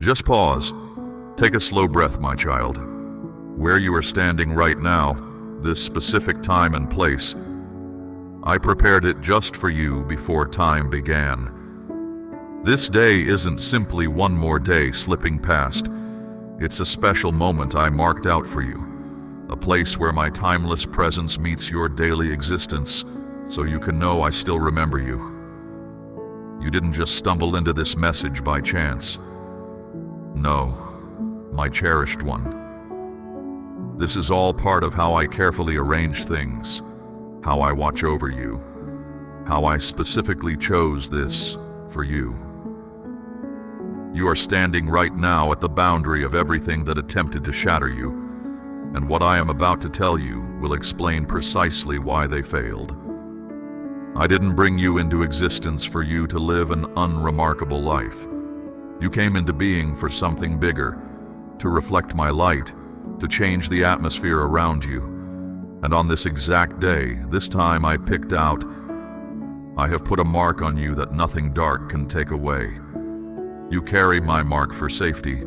Just pause. Take a slow breath, my child. Where you are standing right now, this specific time and place, I prepared it just for you before time began. This day isn't simply one more day slipping past. It's a special moment I marked out for you, a place where my timeless presence meets your daily existence, so you can know I still remember you. You didn't just stumble into this message by chance. No, my cherished one. This is all part of how I carefully arrange things, how I watch over you, how I specifically chose this for you. You are standing right now at the boundary of everything that attempted to shatter you, and what I am about to tell you will explain precisely why they failed. I didn't bring you into existence for you to live an unremarkable life. You came into being for something bigger, to reflect my light, to change the atmosphere around you. And on this exact day, this time I picked out, I have put a mark on you that nothing dark can take away. You carry my mark for safety,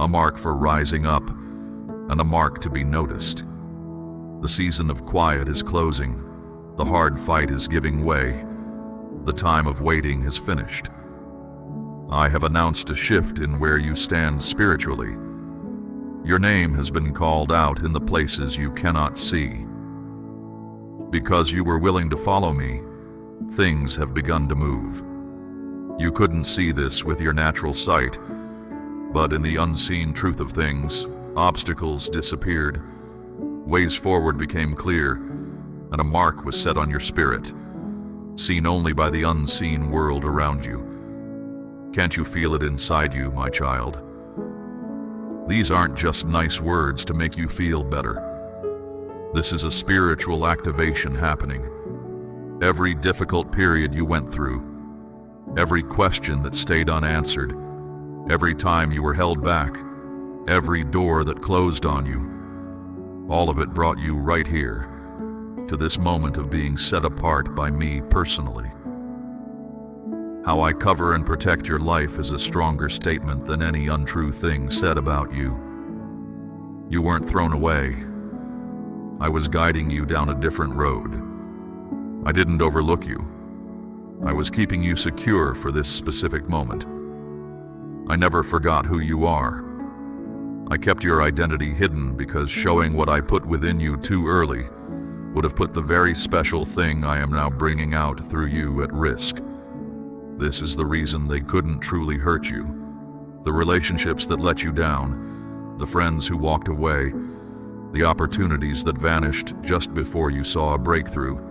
a mark for rising up, and a mark to be noticed. The season of quiet is closing. The hard fight is giving way. The time of waiting is finished. I have announced a shift in where you stand spiritually. Your name has been called out in the places you cannot see. Because you were willing to follow me, things have begun to move. You couldn't see this with your natural sight, but in the unseen truth of things, obstacles disappeared, ways forward became clear, and a mark was set on your spirit, seen only by the unseen world around you. Can't you feel it inside you, my child? These aren't just nice words to make you feel better. This is a spiritual activation happening. Every difficult period you went through, every question that stayed unanswered, every time you were held back, every door that closed on you, all of it brought you right here, to this moment of being set apart by me personally. How I cover and protect your life is a stronger statement than any untrue thing said about you. You weren't thrown away. I was guiding you down a different road. I didn't overlook you. I was keeping you secure for this specific moment. I never forgot who you are. I kept your identity hidden because showing what I put within you too early would have put the very special thing I am now bringing out through you at risk. This is the reason they couldn't truly hurt you. The relationships that let you down, the friends who walked away, the opportunities that vanished just before you saw a breakthrough.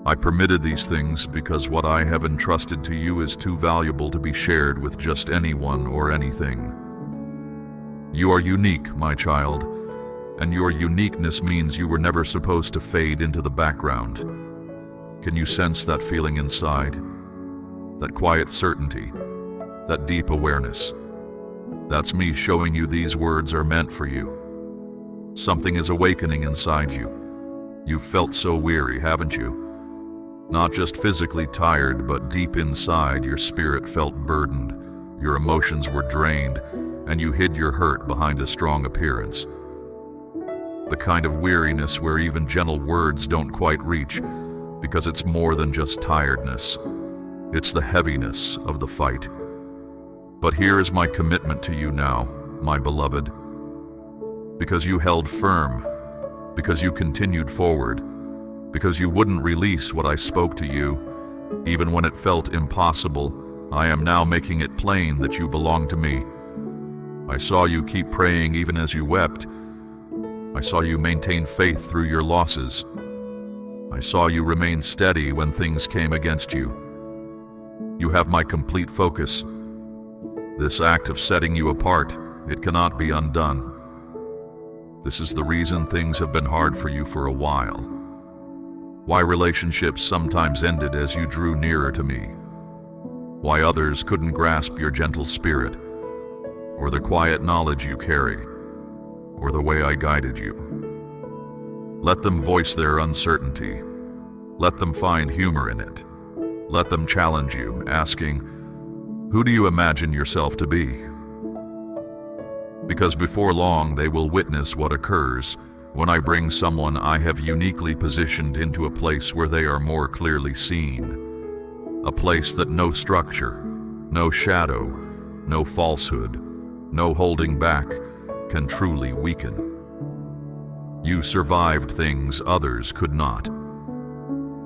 I permitted these things because what I have entrusted to you is too valuable to be shared with just anyone or anything. You are unique, my child, and your uniqueness means you were never supposed to fade into the background. Can you sense that feeling inside? That quiet certainty, that deep awareness. That's me showing you these words are meant for you. Something is awakening inside you. You've felt so weary, haven't you? Not just physically tired, but deep inside your spirit felt burdened. Your emotions were drained, and you hid your hurt behind a strong appearance. The kind of weariness where even gentle words don't quite reach, because it's more than just tiredness. It's the heaviness of the fight. But here is my commitment to you now, my beloved. Because you held firm, because you continued forward, because you wouldn't release what I spoke to you, even when it felt impossible, I am now making it plain that you belong to me. I saw you keep praying even as you wept. I saw you maintain faith through your losses. I saw you remain steady when things came against you. You have my complete focus. This act of setting you apart, it cannot be undone. This is the reason things have been hard for you for a while. Why relationships sometimes ended as you drew nearer to me. Why others couldn't grasp your gentle spirit, or the quiet knowledge you carry, or the way I guided you. Let them voice their uncertainty. Let them find humor in it. Let them challenge you, asking, who do you imagine yourself to be? Because before long they will witness what occurs when I bring someone I have uniquely positioned into a place where they are more clearly seen. A place that no structure, no shadow, no falsehood, no holding back can truly weaken. You survived things others could not.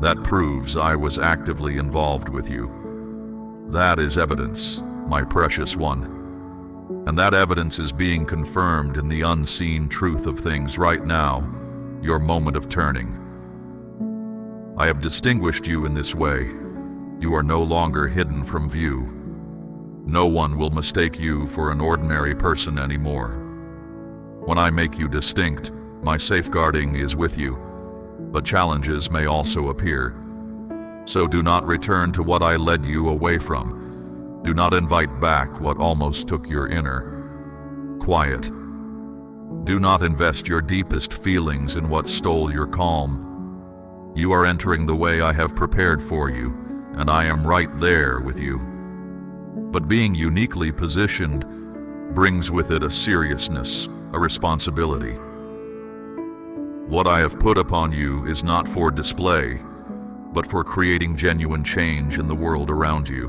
That proves I was actively involved with you. That is evidence, my precious one. And that evidence is being confirmed in the unseen truth of things right now, your moment of turning. I have distinguished you in this way. You are no longer hidden from view. No one will mistake you for an ordinary person anymore. When I make you distinct, my safeguarding is with you, but challenges may also appear. So do not return to what I led you away from. Do not invite back what almost took your inner quiet. Do not invest your deepest feelings in what stole your calm. You are entering the way I have prepared for you, and I am right there with you. But being uniquely positioned brings with it a seriousness, a responsibility. What I have put upon you is not for display, but for creating genuine change in the world around you.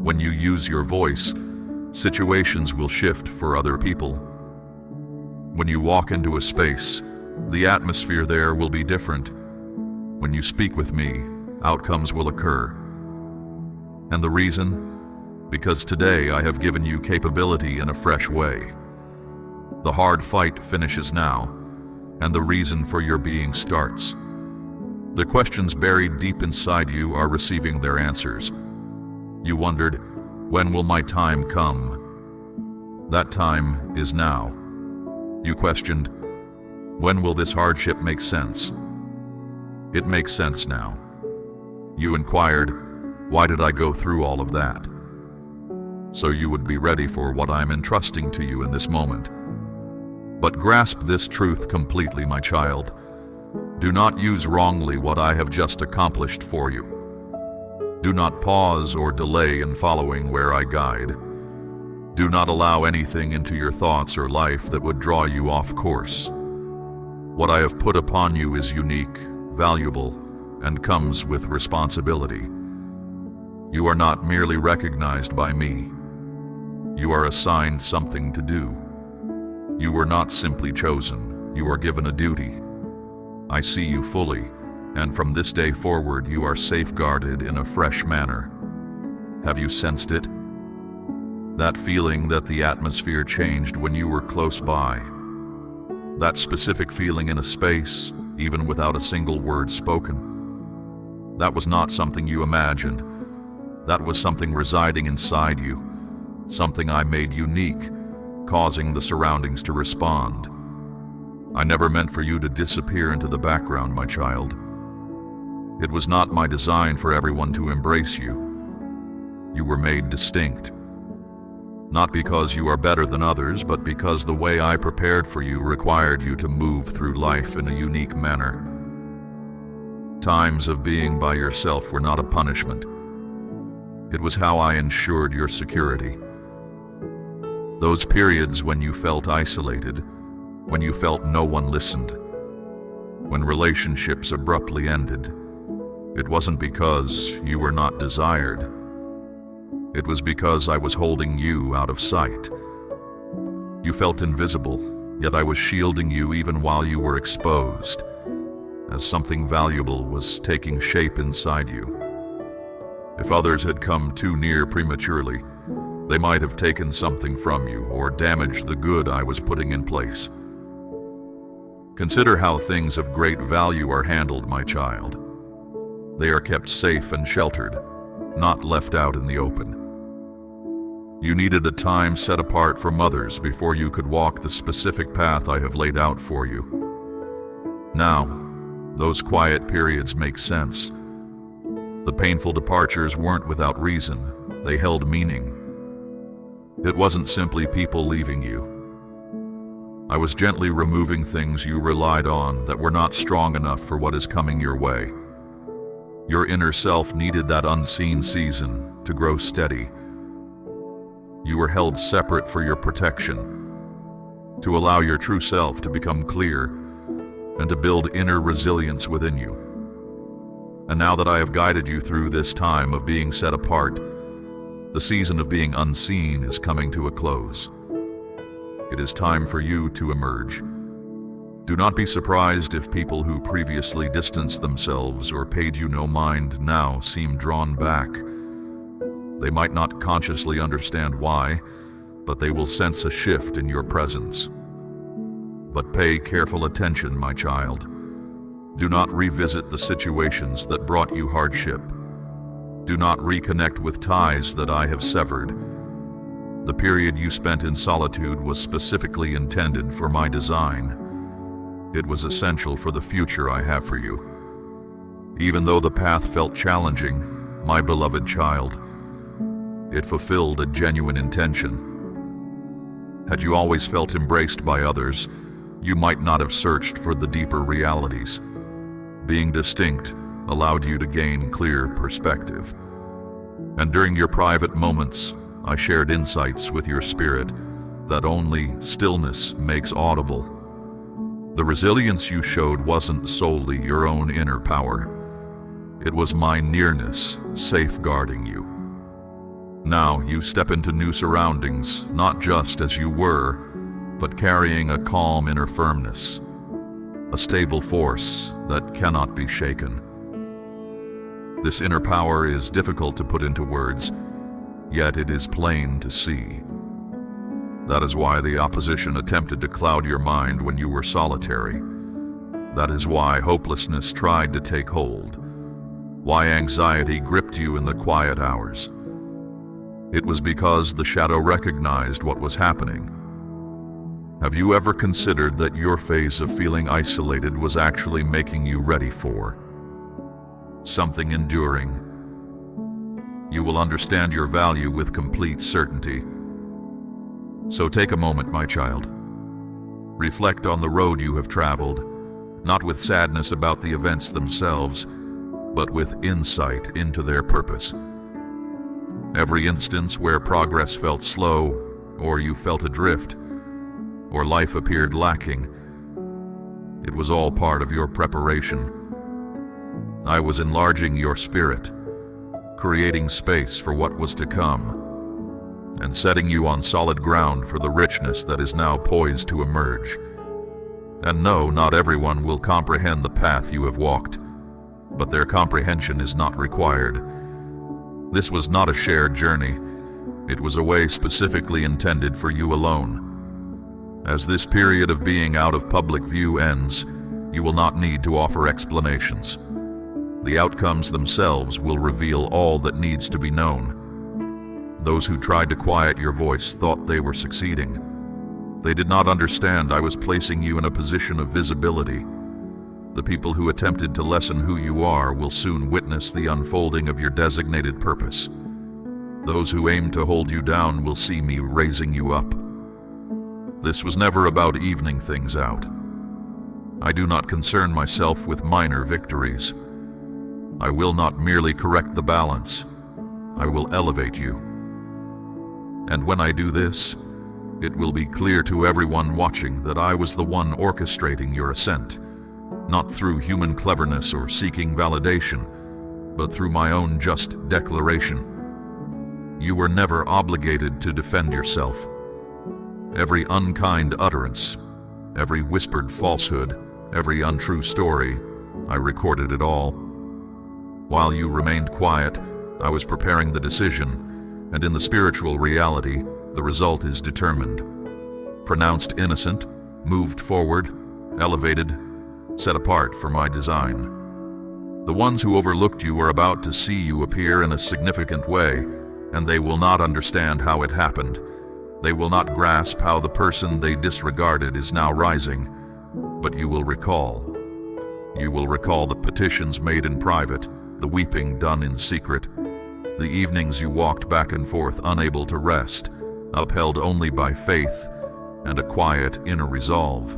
When you use your voice, situations will shift for other people. When you walk into a space, the atmosphere there will be different. When you speak with me, outcomes will occur. And the reason? Because today I have given you capability in a fresh way. The hard fight finishes now, and the reason for your being starts. The questions buried deep inside you are receiving their answers. You wondered, when will my time come? That time is now. You questioned, when will this hardship make sense? It makes sense now. You inquired, why did I go through all of that? So you would be ready for what I'm entrusting to you in this moment. But grasp this truth completely, my child. Do not use wrongly what I have just accomplished for you. Do not pause or delay in following where I guide. Do not allow anything into your thoughts or life that would draw you off course. What I have put upon you is unique, valuable, and comes with responsibility. You are not merely recognized by me. You are assigned something to do. You were not simply chosen. You are given a duty. I see you fully, and from this day forward you are safeguarded in a fresh manner. Have you sensed it? That feeling that the atmosphere changed when you were close by. That specific feeling in a space, even without a single word spoken. That was not something you imagined. That was something residing inside you, something I made unique, causing the surroundings to respond. I never meant for you to disappear into the background, my child. It was not my design for everyone to embrace you. You were made distinct. Not because you are better than others, but because the way I prepared for you required you to move through life in a unique manner. Times of being by yourself were not a punishment. It was how I ensured your security. Those periods when you felt isolated, when you felt no one listened, when relationships abruptly ended, it wasn't because you were not desired. It was because I was holding you out of sight. You felt invisible, yet I was shielding you even while you were exposed, as something valuable was taking shape inside you. If others had come too near prematurely, they might have taken something from you or damaged the good I was putting in place. Consider how things of great value are handled, my child. They are kept safe and sheltered, not left out in the open. You needed a time set apart from others before you could walk the specific path I have laid out for you. Now, those quiet periods make sense. The painful departures weren't without reason. They held meaning. It wasn't simply people leaving you. I was gently removing things you relied on that were not strong enough for what is coming your way. Your inner self needed that unseen season to grow steady. You were held separate for your protection, to allow your true self to become clear and to build inner resilience within you. And now that I have guided you through this time of being set apart, the season of being unseen is coming to a close. It is time for you to emerge. Do not be surprised if people who previously distanced themselves or paid you no mind now seem drawn back. They might not consciously understand why, but they will sense a shift in your presence. But pay careful attention, my child. Do not revisit the situations that brought you hardship. Do not reconnect with ties that I have severed. The period you spent in solitude was specifically intended for my design. It was essential for the future I have for you. Even though the path felt challenging, my beloved child, it fulfilled a genuine intention. Had you always felt embraced by others, you might not have searched for the deeper realities. Being distinct allowed you to gain clear perspective. And during your private moments, I shared insights with your spirit that only stillness makes audible. The resilience you showed wasn't solely your own inner power. It was my nearness safeguarding you. Now you step into new surroundings, not just as you were, but carrying a calm inner firmness, a stable force that cannot be shaken. This inner power is difficult to put into words, yet it is plain to see. That is why the opposition attempted to cloud your mind when you were solitary. That is why hopelessness tried to take hold, why anxiety gripped you in the quiet hours. It was because the shadow recognized what was happening. Have you ever considered that your phase of feeling isolated was actually making you ready for something enduring? You will understand your value with complete certainty. So take a moment, my child. Reflect on the road you have traveled, not with sadness about the events themselves, but with insight into their purpose. Every instance where progress felt slow, or you felt adrift, or life appeared lacking, it was all part of your preparation. I was enlarging your spirit, creating space for what was to come, and setting you on solid ground for the richness that is now poised to emerge. And no, not everyone will comprehend the path you have walked, but their comprehension is not required. This was not a shared journey. It was a way specifically intended for you alone. As this period of being out of public view ends, you will not need to offer explanations. The outcomes themselves will reveal all that needs to be known. Those who tried to quiet your voice thought they were succeeding. They did not understand I was placing you in a position of visibility. The people who attempted to lessen who you are will soon witness the unfolding of your designated purpose. Those who aim to hold you down will see me raising you up. This was never about evening things out. I do not concern myself with minor victories. I will not merely correct the balance. I will elevate you. And when I do this, it will be clear to everyone watching that I was the one orchestrating your ascent, not through human cleverness or seeking validation, but through my own just declaration. You were never obligated to defend yourself. Every unkind utterance, every whispered falsehood, every untrue story, I recorded it all. While you remained quiet, I was preparing the decision, and in the spiritual reality, the result is determined. Pronounced innocent, moved forward, elevated, set apart for my design. The ones who overlooked you are about to see you appear in a significant way, and they will not understand how it happened. They will not grasp how the person they disregarded is now rising, but you will recall. You will recall the petitions made in private, the weeping done in secret, the evenings you walked back and forth unable to rest, upheld only by faith and a quiet inner resolve.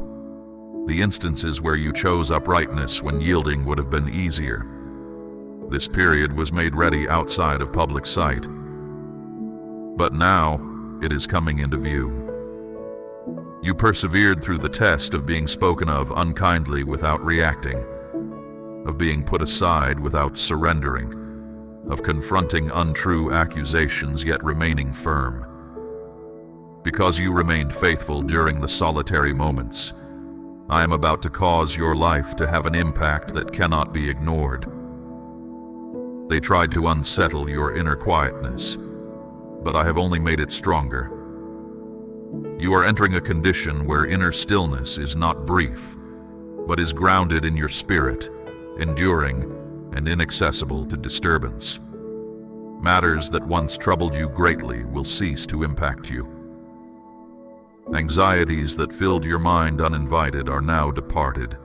The instances where you chose uprightness when yielding would have been easier. This period was made ready outside of public sight. But now, it is coming into view. You persevered through the test of being spoken of unkindly without reacting, of being put aside without surrendering, of confronting untrue accusations yet remaining firm. Because you remained faithful during the solitary moments, I am about to cause your life to have an impact that cannot be ignored. They tried to unsettle your inner quietness, but I have only made it stronger. You are entering a condition where inner stillness is not brief, but is grounded in your spirit, enduring and inaccessible to disturbance. Matters that once troubled you greatly will cease to impact you. Anxieties that filled your mind uninvited are now departed.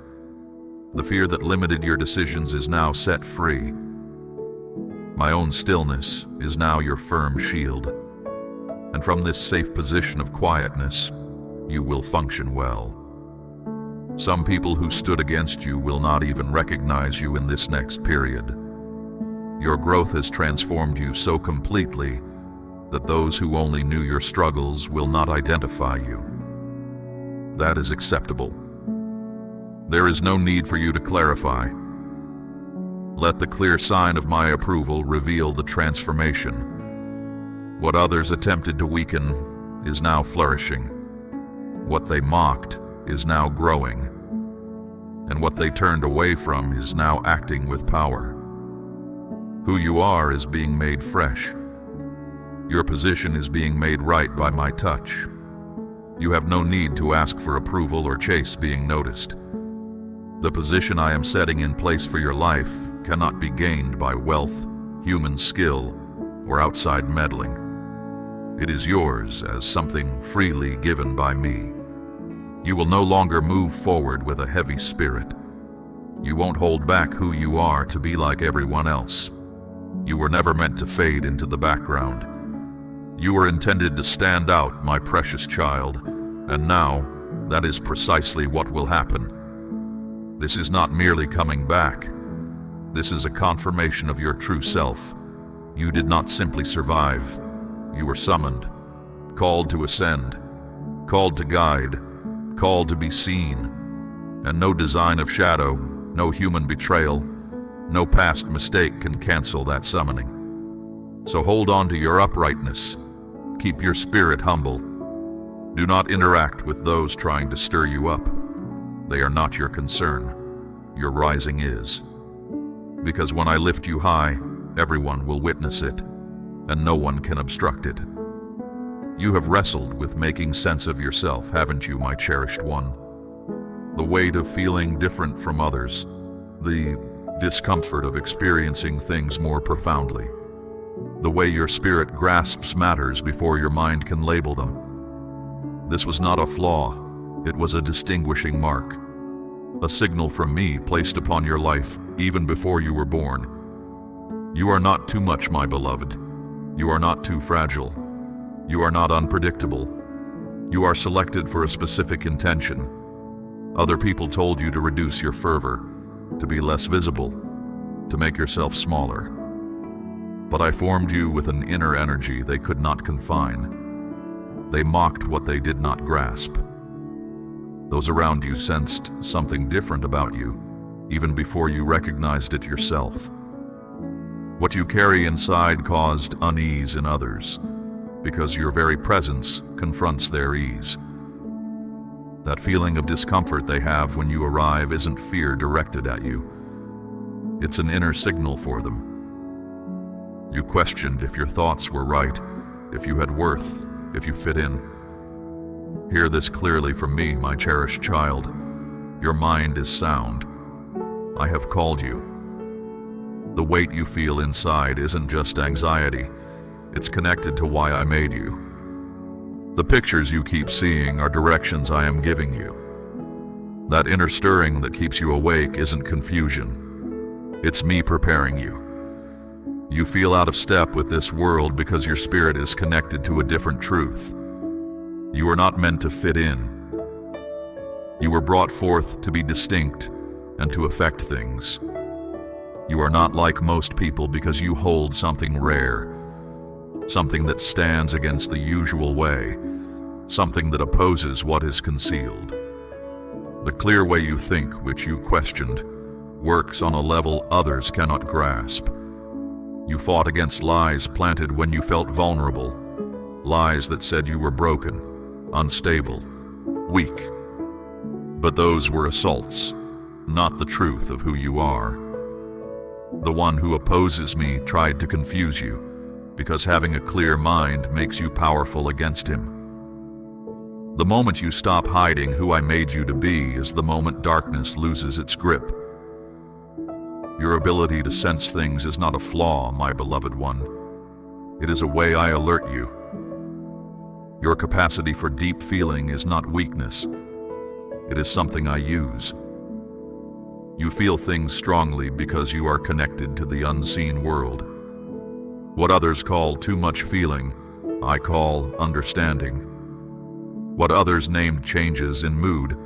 The fear that limited your decisions is now set free. My own stillness is now your firm shield, and from this safe position of quietness, you will function well. Some people who stood against you will not even recognize you in this next period. Your growth has transformed you so completely that those who only knew your struggles will not identify you. That is acceptable. There is no need for you to clarify. Let the clear sign of my approval reveal the transformation. What others attempted to weaken is now flourishing. What they mocked is now growing. And what they turned away from is now acting with power. Who you are is being made fresh. Your position is being made right by my touch. You have no need to ask for approval or chase being noticed. The position I am setting in place for your life cannot be gained by wealth, human skill, or outside meddling. It is yours as something freely given by me. You will no longer move forward with a heavy spirit. You won't hold back who you are to be like everyone else. You were never meant to fade into the background. You were intended to stand out, my precious child, and now that is precisely what will happen. This is not merely coming back. This is a confirmation of your true self. You did not simply survive. You were summoned, called to ascend, called to guide, called to be seen. And no design of shadow, no human betrayal, no past mistake can cancel that summoning. So hold on to your uprightness. Keep your spirit humble. Do not interact with those trying to stir you up. They are not your concern. Your rising is. Because when I lift you high, everyone will witness it, and no one can obstruct it. You have wrestled with making sense of yourself, haven't you, my cherished one? The weight of feeling different from others, the discomfort of experiencing things more profoundly, the way your spirit grasps matters before your mind can label them. This was not a flaw, it was a distinguishing mark, a signal from me placed upon your life even before you were born. You are not too much, my beloved. You are not too fragile. You are not unpredictable. You are selected for a specific intention. Other people told you to reduce your fervor, to be less visible, to make yourself smaller. But I formed you with an inner energy they could not confine. They mocked what they did not grasp. Those around you sensed something different about you, even before you recognized it yourself. What you carry inside caused unease in others, because your very presence confronts their ease. That feeling of discomfort they have when you arrive isn't fear directed at you. It's an inner signal for them. You questioned if your thoughts were right, if you had worth, if you fit in. Hear this clearly from me, my cherished child. Your mind is sound. I have called you. The weight you feel inside isn't just anxiety. It's connected to why I made you. The pictures you keep seeing are directions I am giving you. That inner stirring that keeps you awake isn't confusion. It's me preparing you. You feel out of step with this world because your spirit is connected to a different truth. You are not meant to fit in. You were brought forth to be distinct and to affect things. You are not like most people because you hold something rare. something that stands against the usual way, something that opposes what is concealed. The clear way you think, which you questioned, works on a level others cannot grasp. You fought against lies planted when you felt vulnerable, lies that said you were broken, unstable, weak. But those were assaults, not the truth of who you are. The one who opposes me tried to confuse you, because having a clear mind makes you powerful against him. The moment you stop hiding who I made you to be is the moment darkness loses its grip. Your ability to sense things is not a flaw, my beloved one. It is a way I alert you. Your capacity for deep feeling is not weakness. It is something I use. You feel things strongly because you are connected to the unseen world. What others call too much feeling, I call understanding. What others named changes in mood,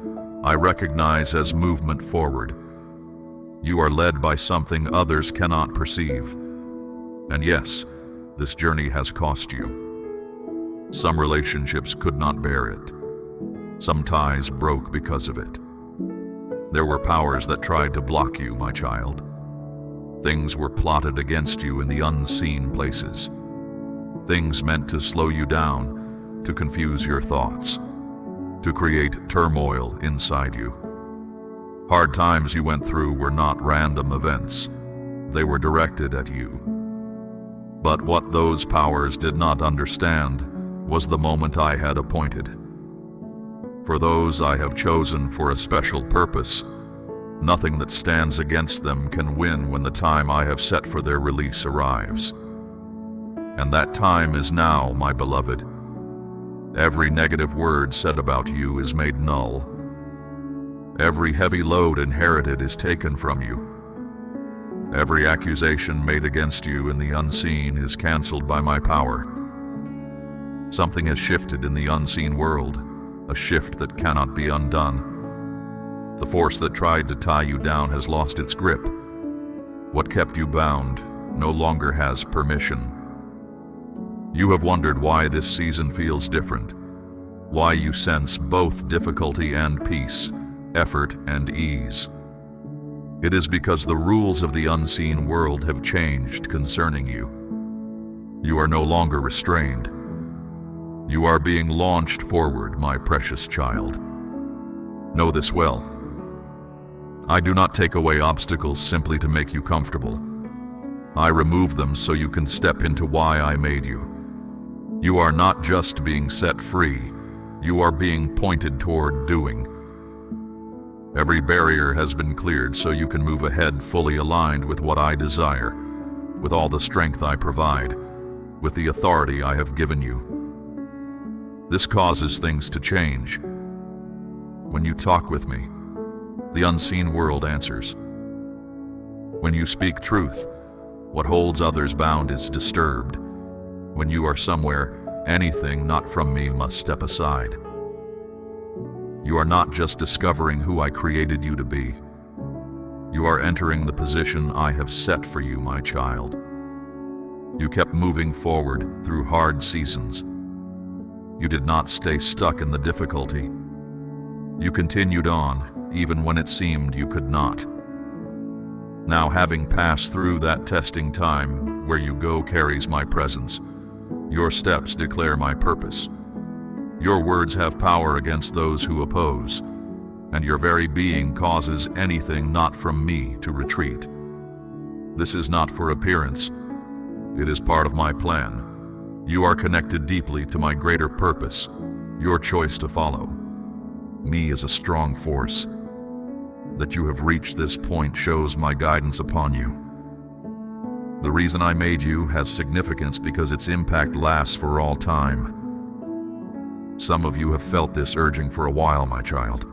I recognize as movement forward. You are led by something others cannot perceive. And yes, this journey has cost you. Some relationships could not bear it. Some ties broke because of it. There were powers that tried to block you, my child. Things were plotted against you in the unseen places. Things meant to slow you down, to confuse your thoughts, to create turmoil inside you. Hard times you went through were not random events. They were directed at you. But what those powers did not understand was the moment I had appointed. For those I have chosen for a special purpose, nothing that stands against them can win when the time I have set for their release arrives. And that time is now, my beloved. Every negative word said about you is made null. Every heavy load inherited is taken from you. Every accusation made against you in the unseen is canceled by my power. Something has shifted in the unseen world, a shift that cannot be undone. The force that tried to tie you down has lost its grip. What kept you bound no longer has permission. You have wondered why this season feels different, why you sense both difficulty and peace, effort and ease. It is because the rules of the unseen world have changed concerning you. You are no longer restrained. You are being launched forward, my precious child. Know this well. I do not take away obstacles simply to make you comfortable. I remove them so you can step into why I made you. You are not just being set free, you are being pointed toward doing. Every barrier has been cleared so you can move ahead fully aligned with what I desire, with all the strength I provide, with the authority I have given you. This causes things to change. When you talk with me, the unseen world answers. When you speak truth, what holds others bound is disturbed. When you are somewhere, anything not from me must step aside. You are not just discovering who I created you to be. You are entering the position I have set for you, my child. You kept moving forward through hard seasons. You did not stay stuck in the difficulty. You continued on, even when it seemed you could not. Now, having passed through that testing time, where you go carries my presence. Your steps declare my purpose. Your words have power against those who oppose, and your very being causes anything not from me to retreat. This is not for appearance. It is part of my plan. You are connected deeply to my greater purpose, your choice to follow. Me is a strong force. That you have reached this point shows my guidance upon you. The reason I made you has significance because its impact lasts for all time. Some of you have felt this urging for a while, my child.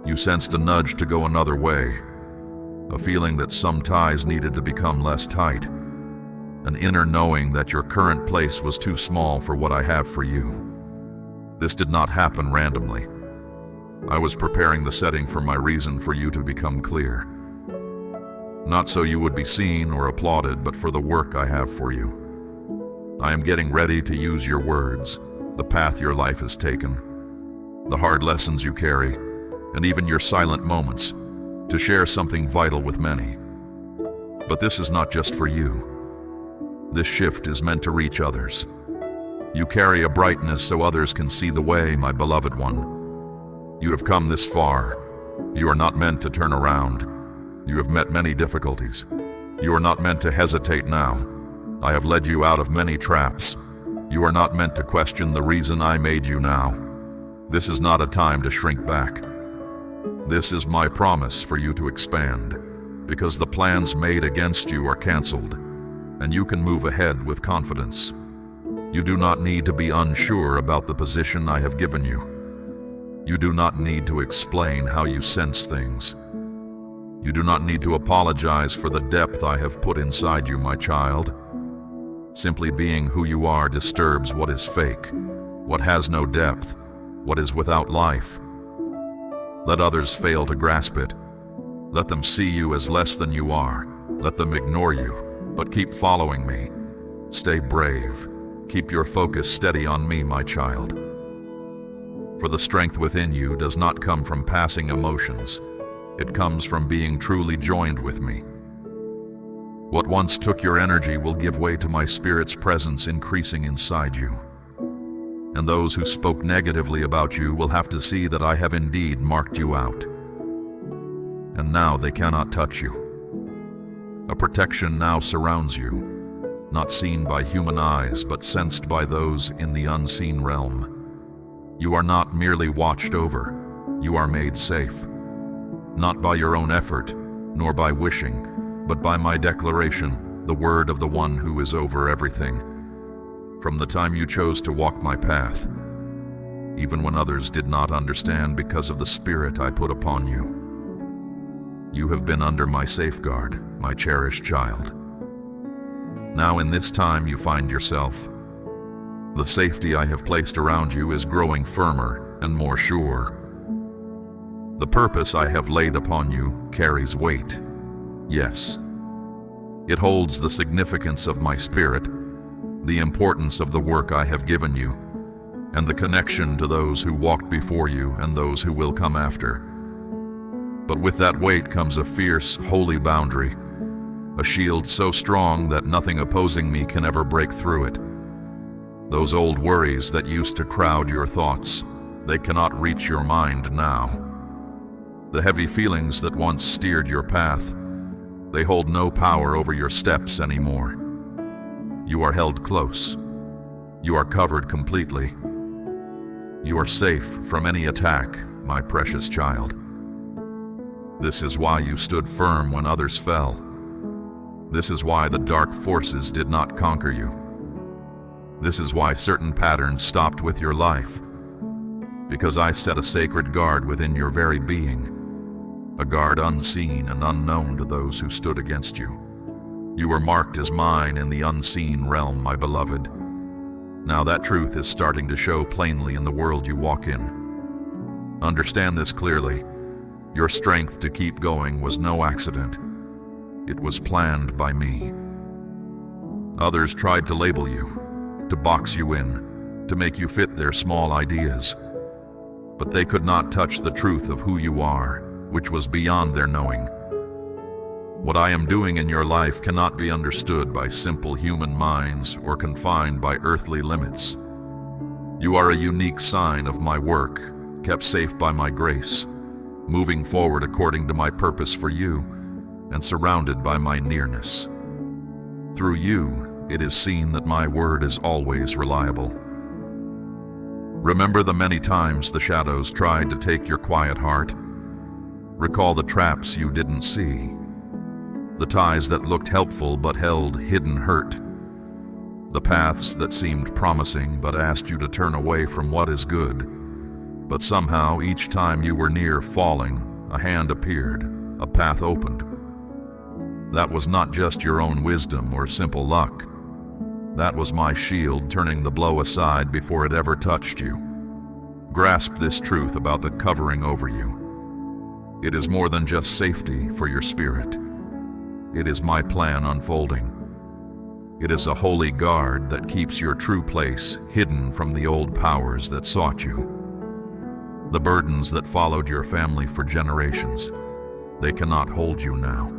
You sensed a nudge to go another way, a feeling that some ties needed to become less tight, an inner knowing that your current place was too small for what I have for you. This did not happen randomly. I was preparing the setting for my reason for you to become clear. Not so you would be seen or applauded, but for the work I have for you. I am getting ready to use your words, the path your life has taken, the hard lessons you carry, and even your silent moments, to share something vital with many. But this is not just for you. This shift is meant to reach others. You carry a brightness so others can see the way, my beloved one. You have come this far. You are not meant to turn around. You have met many difficulties. You are not meant to hesitate now. I have led you out of many traps. You are not meant to question the reason I made you now. This is not a time to shrink back. This is my promise for you to expand, because the plans made against you are canceled, and you can move ahead with confidence. You do not need to be unsure about the position I have given you. You do not need to explain how you sense things. You do not need to apologize for the depth I have put inside you, my child. Simply being who you are disturbs what is fake, what has no depth, what is without life. Let others fail to grasp it. Let them see you as less than you are. Let them ignore you, but keep following me. Stay brave. Keep your focus steady on me, my child. For the strength within you does not come from passing emotions. It comes from being truly joined with me. What once took your energy will give way to my Spirit's presence increasing inside you. And those who spoke negatively about you will have to see that I have indeed marked you out. And now they cannot touch you. A protection now surrounds you, not seen by human eyes, but sensed by those in the unseen realm. You are not merely watched over, you are made safe. Not by your own effort, nor by wishing, but by my declaration, the word of the one who is over everything. From the time you chose to walk my path, even when others did not understand because of the Spirit I put upon you, you have been under my safeguard, my cherished child. Now in this time you find yourself. The safety I have placed around you is growing firmer and more sure. The purpose I have laid upon you carries weight. Yes, it holds the significance of my Spirit, the importance of the work I have given you, and the connection to those who walked before you and those who will come after. But with that weight comes a fierce, holy boundary, a shield so strong that nothing opposing me can ever break through it. Those old worries that used to crowd your thoughts, they cannot reach your mind now. The heavy feelings that once steered your path, they hold no power over your steps anymore. You are held close. You are covered completely. You are safe from any attack, my precious child. This is why you stood firm when others fell. This is why the dark forces did not conquer you. This is why certain patterns stopped with your life. Because I set a sacred guard within your very being. A guard unseen and unknown to those who stood against you. You were marked as mine in the unseen realm, my beloved. Now that truth is starting to show plainly in the world you walk in. Understand this clearly. Your strength to keep going was no accident. It was planned by me. Others tried to label you, to box you in, to make you fit their small ideas. But they could not touch the truth of who you are, which was beyond their knowing. What I am doing in your life cannot be understood by simple human minds or confined by earthly limits. You are a unique sign of my work, kept safe by my grace, moving forward according to my purpose for you, and surrounded by my nearness. Through you, it is seen that my word is always reliable. Remember the many times the shadows tried to take your quiet heart. Recall the traps you didn't see, the ties that looked helpful but held hidden hurt, the paths that seemed promising but asked you to turn away from what is good. But somehow, each time you were near falling, a hand appeared, a path opened. That was not just your own wisdom or simple luck. That was my shield turning the blow aside before it ever touched you. Grasp this truth about the covering over you. It is more than just safety for your spirit. It is my plan unfolding. It is a holy guard that keeps your true place hidden from the old powers that sought you. The burdens that followed your family for generations, they cannot hold you now.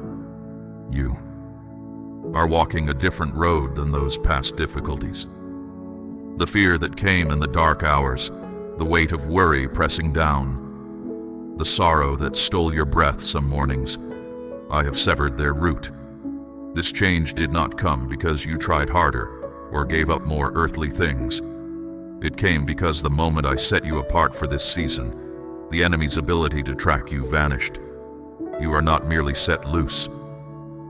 You are walking a different road than those past difficulties. The fear that came in the dark hours, the weight of worry pressing down, the sorrow that stole your breath some mornings, I have severed their root. This change did not come because you tried harder or gave up more earthly things. It came because the moment I set you apart for this season, the enemy's ability to track you vanished. You are not merely set loose.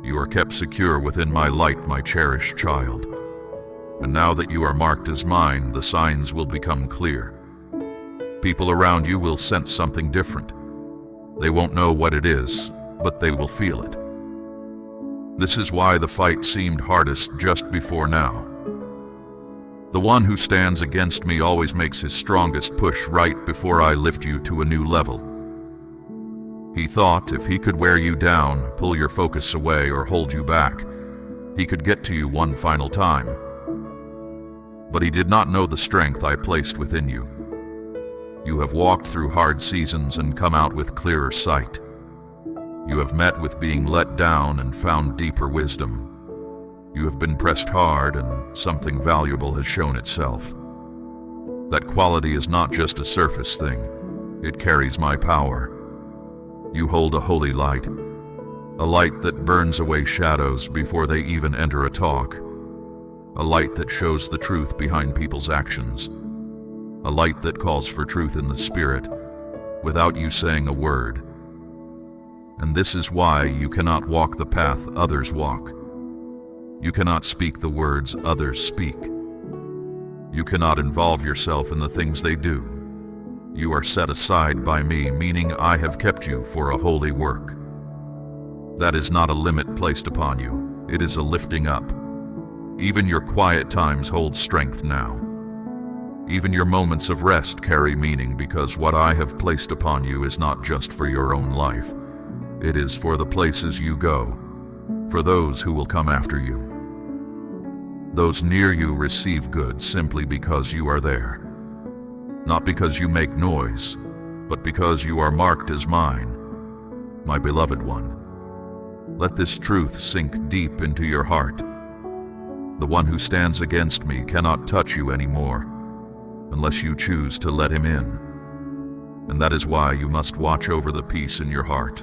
You are kept secure within my light, my cherished child. And now that you are marked as mine, the signs will become clear. People around you will sense something different. They won't know what it is, but they will feel it. This is why the fight seemed hardest just before now. The one who stands against me always makes his strongest push right before I lift you to a new level. He thought if he could wear you down, pull your focus away, or hold you back, he could get to you one final time. But he did not know the strength I placed within you. You have walked through hard seasons and come out with clearer sight. You have met with being let down and found deeper wisdom. You have been pressed hard and something valuable has shown itself. That quality is not just a surface thing. It carries my power. You hold a holy light, a light that burns away shadows before they even enter a talk, a light that shows the truth behind people's actions, a light that calls for truth in the spirit without you saying a word. And this is why you cannot walk the path others walk. You cannot speak the words others speak. You cannot involve yourself in the things they do. You are set aside by me, meaning I have kept you for a holy work. That is not a limit placed upon you. It is a lifting up. Even your quiet times hold strength now. Even your moments of rest carry meaning, because what I have placed upon you is not just for your own life. It is for the places you go, for those who will come after you. Those near you receive good simply because you are there. Not because you make noise, but because you are marked as mine, my beloved one. Let this truth sink deep into your heart. The one who stands against me cannot touch you anymore, unless you choose to let him in. And that is why you must watch over the peace in your heart.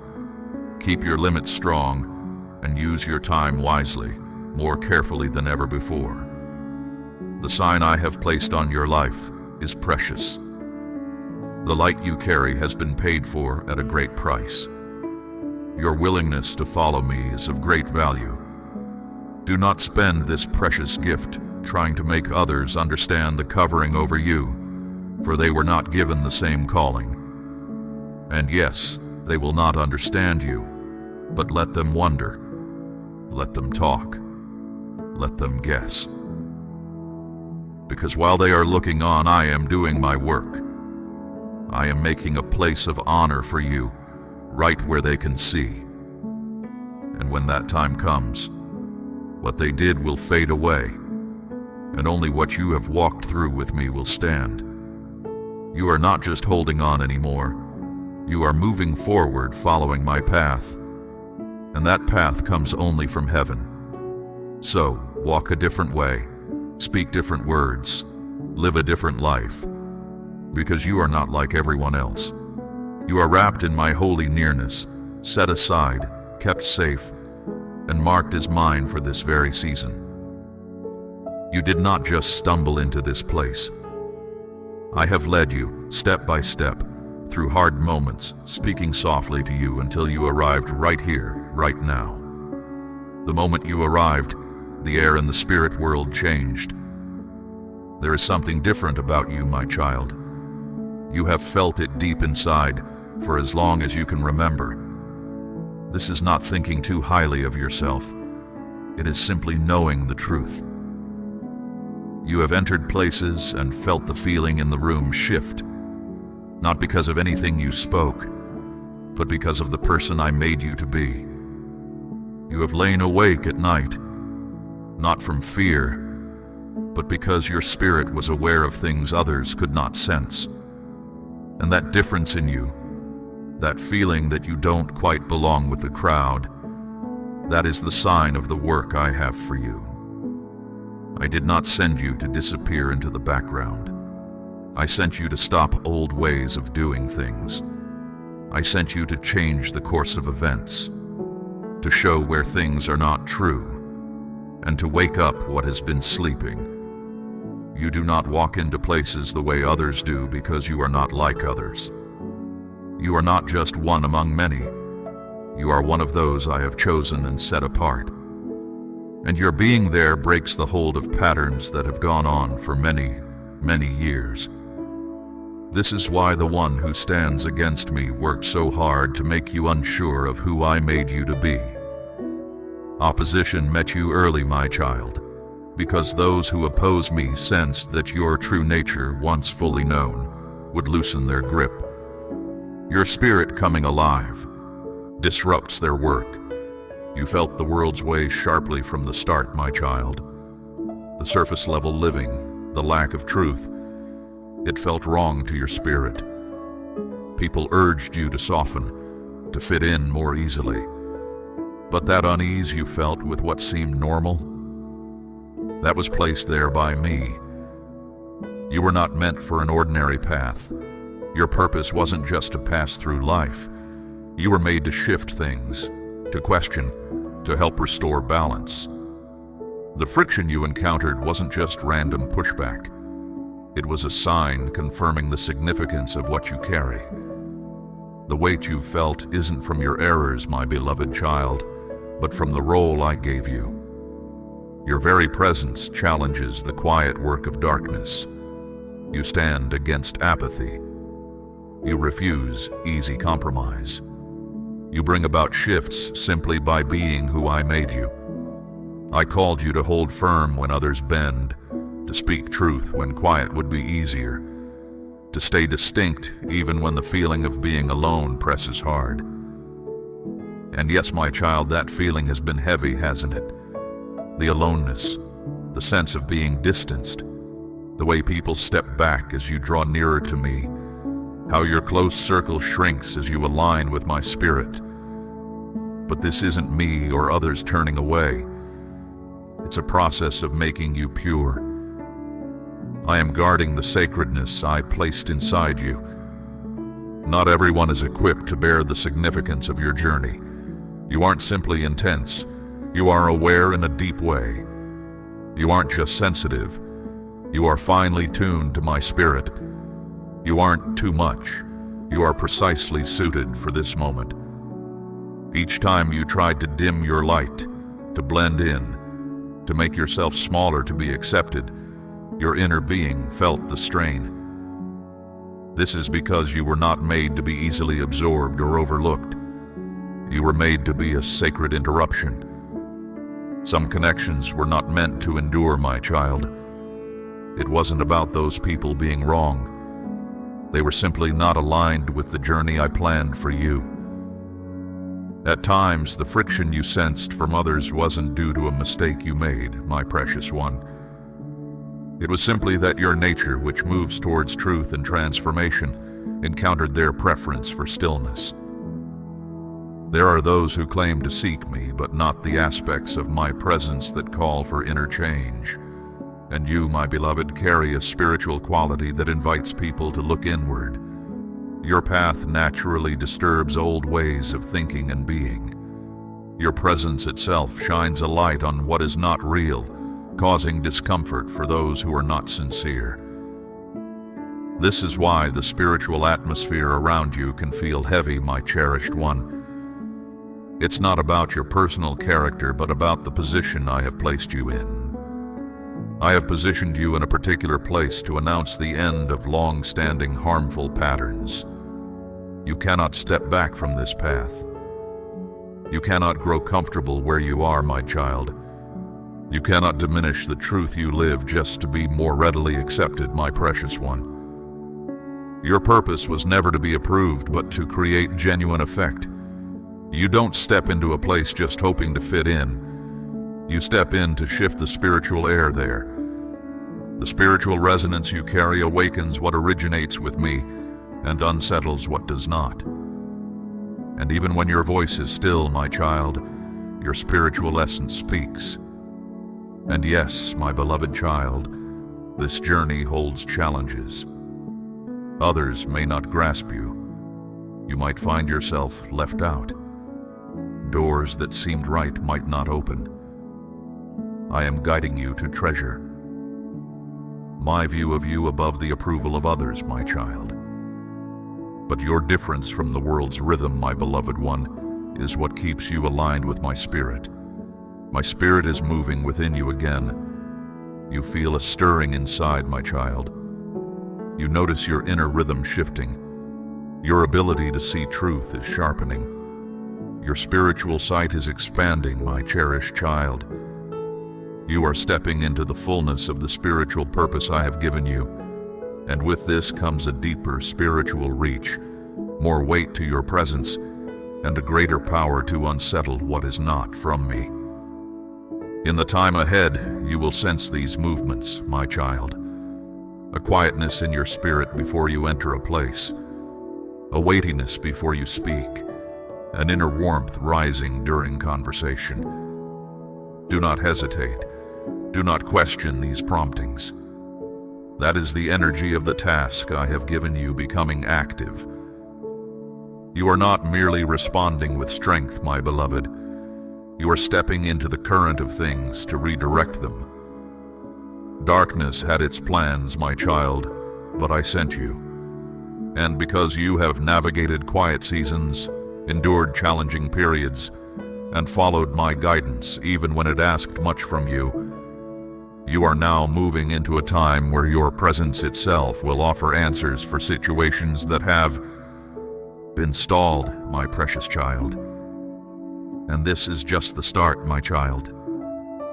Keep your limits strong and use your time wisely, more carefully than ever before. The sign I have placed on your life is precious. The light you carry has been paid for at a great price. Your willingness to follow me is of great value. Do not spend this precious gift trying to make others understand the covering over you, for they were not given the same calling. And yes, they will not understand you, but let them wonder. Let them talk. Let them guess. Because while they are looking on, I am doing my work. I am making a place of honor for you, right where they can see. And when that time comes, what they did will fade away, and only what you have walked through with me will stand. You are not just holding on anymore. You are moving forward following my path, and that path comes only from heaven. So, walk a different way, speak different words, live a different life, because you are not like everyone else. You are wrapped in my holy nearness, set aside, kept safe, and marked as mine for this very season. You did not just stumble into this place. I have led you, step by step, through hard moments, speaking softly to you until you arrived right here, right now. The moment you arrived, the air in the spirit world changed. There is something different about you, my child. You have felt it deep inside for as long as you can remember. This is not thinking too highly of yourself. It is simply knowing the truth. You have entered places and felt the feeling in the room shift, not because of anything you spoke, but because of the person I made you to be. You have lain awake at night, not from fear, but because your spirit was aware of things others could not sense. And that difference in you, that feeling that you don't quite belong with the crowd, that is the sign of the work I have for you. I did not send you to disappear into the background. I sent you to stop old ways of doing things. I sent you to change the course of events, to show where things are not true, and to wake up what has been sleeping. You do not walk into places the way others do because you are not like others. You are not just one among many. You are one of those I have chosen and set apart. And your being there breaks the hold of patterns that have gone on for many, many years. This is why the one who stands against me worked so hard to make you unsure of who I made you to be. Opposition met you early, my child, because those who oppose me sensed that your true nature, once fully known, would loosen their grip. Your spirit coming alive disrupts their work. You felt the world's ways sharply from the start, my child. The surface-level living, the lack of truth, it felt wrong to your spirit. People urged you to soften, to fit in more easily. But that unease you felt with what seemed normal, that was placed there by me. You were not meant for an ordinary path. Your purpose wasn't just to pass through life. You were made to shift things, to question, to help restore balance. The friction you encountered wasn't just random pushback. It was a sign confirming the significance of what you carry. The weight you felt isn't from your errors, my beloved child, but from the role I gave you. Your very presence challenges the quiet work of darkness. You stand against apathy. You refuse easy compromise. You bring about shifts simply by being who I made you. I called you to hold firm when others bend, to speak truth when quiet would be easier, to stay distinct even when the feeling of being alone presses hard. And yes, my child, that feeling has been heavy, hasn't it? The aloneness, the sense of being distanced, the way people step back as you draw nearer to me, how your close circle shrinks as you align with my spirit. But this isn't me or others turning away. It's a process of making you pure. I am guarding the sacredness I placed inside you. Not everyone is equipped to bear the significance of your journey. You aren't simply intense. You are aware in a deep way. You aren't just sensitive. You are finely tuned to my spirit. You aren't too much. You are precisely suited for this moment. Each time you tried to dim your light, to blend in, to make yourself smaller to be accepted, your inner being felt the strain. This is because you were not made to be easily absorbed or overlooked. You were made to be a sacred interruption. Some connections were not meant to endure, my child. It wasn't about those people being wrong. They were simply not aligned with the journey I planned for you. At times, the friction you sensed from others wasn't due to a mistake you made, my precious one. It was simply that your nature, which moves towards truth and transformation, encountered their preference for stillness. There are those who claim to seek me, but not the aspects of my presence that call for inner change. And you, my beloved, carry a spiritual quality that invites people to look inward. Your path naturally disturbs old ways of thinking and being. Your presence itself shines a light on what is not real, causing discomfort for those who are not sincere. This is why the spiritual atmosphere around you can feel heavy, my cherished one. It's not about your personal character, but about the position I have placed you in. I have positioned you in a particular place to announce the end of long-standing harmful patterns. You cannot step back from this path. You cannot grow comfortable where you are, my child. You cannot diminish the truth you live just to be more readily accepted, my precious one. Your purpose was never to be approved, but to create genuine effect. You don't step into a place just hoping to fit in. You step in to shift the spiritual air there. The spiritual resonance you carry awakens what originates with me and unsettles what does not. And even when your voice is still, my child, your spiritual essence speaks. And yes, my beloved child, this journey holds challenges. Others may not grasp you. You might find yourself left out. Doors that seemed right might not open. I am guiding you to treasure my view of you above the approval of others, my child. But your difference from the world's rhythm, my beloved one, is what keeps you aligned with my spirit. My spirit is moving within you again. You feel a stirring inside, my child. You notice your inner rhythm shifting. Your ability to see truth is sharpening. Your spiritual sight is expanding, my cherished child. You are stepping into the fullness of the spiritual purpose I have given you, and with this comes a deeper spiritual reach, more weight to your presence, and a greater power to unsettle what is not from me. In the time ahead, you will sense these movements, my child. A quietness in your spirit before you enter a place, a weightiness before you speak, an inner warmth rising during conversation. Do not hesitate. Do not question these promptings. That is the energy of the task I have given you becoming active. You are not merely responding with strength, my beloved. You are stepping into the current of things to redirect them. Darkness had its plans, my child, but I sent you. And because you have navigated quiet seasons, endured challenging periods, and followed my guidance even when it asked much from you, you are now moving into a time where your presence itself will offer answers for situations that have been stalled, my precious child. And this is just the start, my child.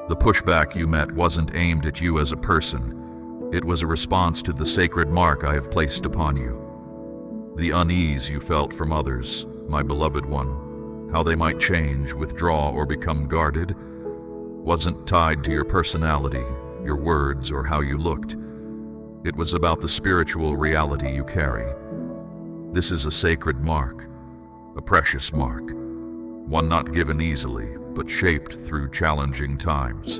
The pushback you met wasn't aimed at you as a person. It was a response to the sacred mark I have placed upon you. The unease you felt from others, my beloved one, how they might change, withdraw, or become guarded, wasn't tied to your personality, your words, or how you looked. It was about the spiritual reality you carry. This is a sacred mark, a precious mark, one not given easily, but shaped through challenging times.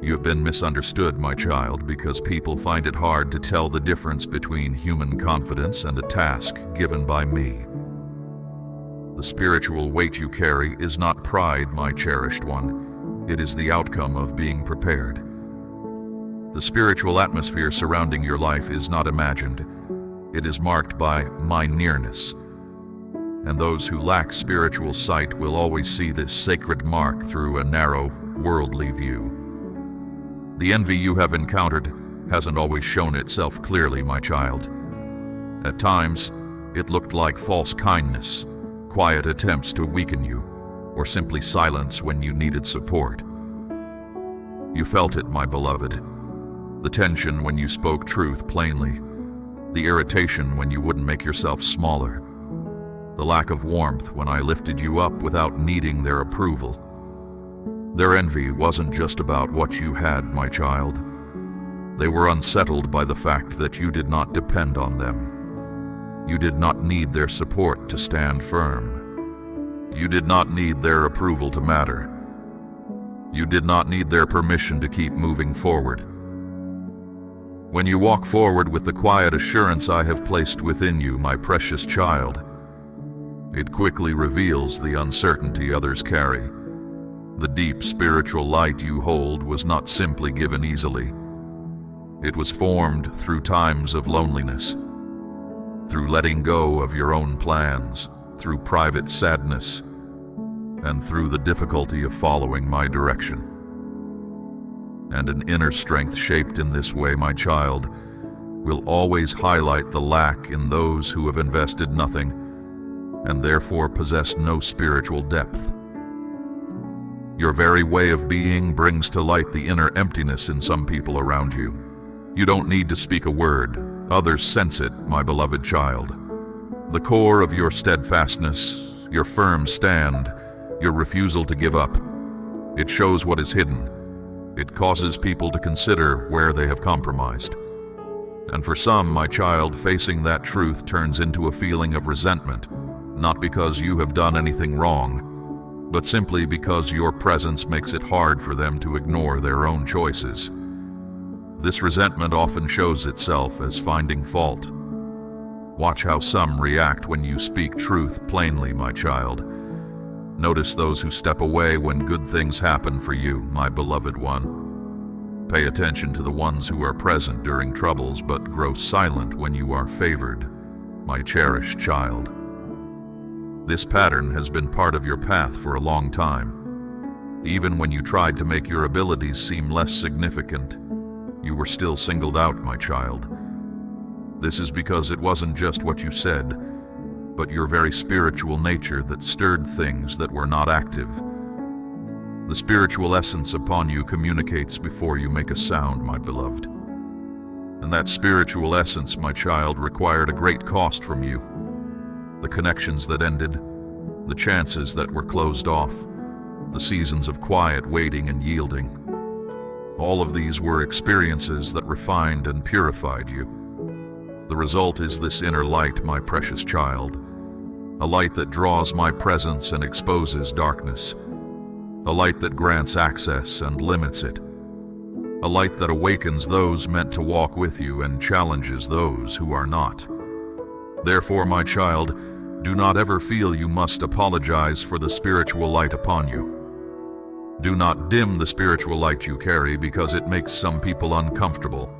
You have been misunderstood, my child, because people find it hard to tell the difference between human confidence and a task given by me. The spiritual weight you carry is not pride, my cherished one. It is the outcome of being prepared. The spiritual atmosphere surrounding your life is not imagined. It is marked by my nearness. And those who lack spiritual sight will always see this sacred mark through a narrow, worldly view. The envy you have encountered hasn't always shown itself clearly, my child. At times, it looked like false kindness, quiet attempts to weaken you, or simply silence when you needed support. You felt it, my beloved. The tension when you spoke truth plainly, the irritation when you wouldn't make yourself smaller, the lack of warmth when I lifted you up without needing their approval. Their envy wasn't just about what you had, my child. They were unsettled by the fact that you did not depend on them. You did not need their support to stand firm. You did not need their approval to matter. You did not need their permission to keep moving forward. When you walk forward with the quiet assurance I have placed within you, my precious child, it quickly reveals the uncertainty others carry. The deep spiritual light you hold was not simply given easily. It was formed through times of loneliness, through letting go of your own plans, through private sadness, and through the difficulty of following my direction. And an inner strength shaped in this way, my child, will always highlight the lack in those who have invested nothing and therefore possess no spiritual depth. Your very way of being brings to light the inner emptiness in some people around you. You don't need to speak a word. Others sense it, my beloved child. The core of your steadfastness, your firm stand, your refusal to give up, It shows what is hidden. It causes people to consider where they have compromised. And for some, my child, facing that truth turns into a feeling of resentment, not because you have done anything wrong, but simply because your presence makes it hard for them to ignore their own choices. This resentment often shows itself as finding fault. Watch how some react when you speak truth plainly, my child. Notice those who step away when good things happen for you, my beloved one. Pay attention to the ones who are present during troubles but grow silent when you are favored, my cherished child. This pattern has been part of your path for a long time. Even when you tried to make your abilities seem less significant, you were still singled out, my child. This is because it wasn't just what you said, but your very spiritual nature that stirred things that were not active. The spiritual essence upon you communicates before you make a sound, my beloved. And that spiritual essence, my child, required a great cost from you. The connections that ended, the chances that were closed off, the seasons of quiet waiting and yielding. All of these were experiences that refined and purified you. The result is this inner light, my precious child, a light that draws my presence and exposes darkness, a light that grants access and limits it, a light that awakens those meant to walk with you and challenges those who are not. Therefore, my child, do not ever feel you must apologize for the spiritual light upon you. Do not dim the spiritual light you carry because it makes some people uncomfortable.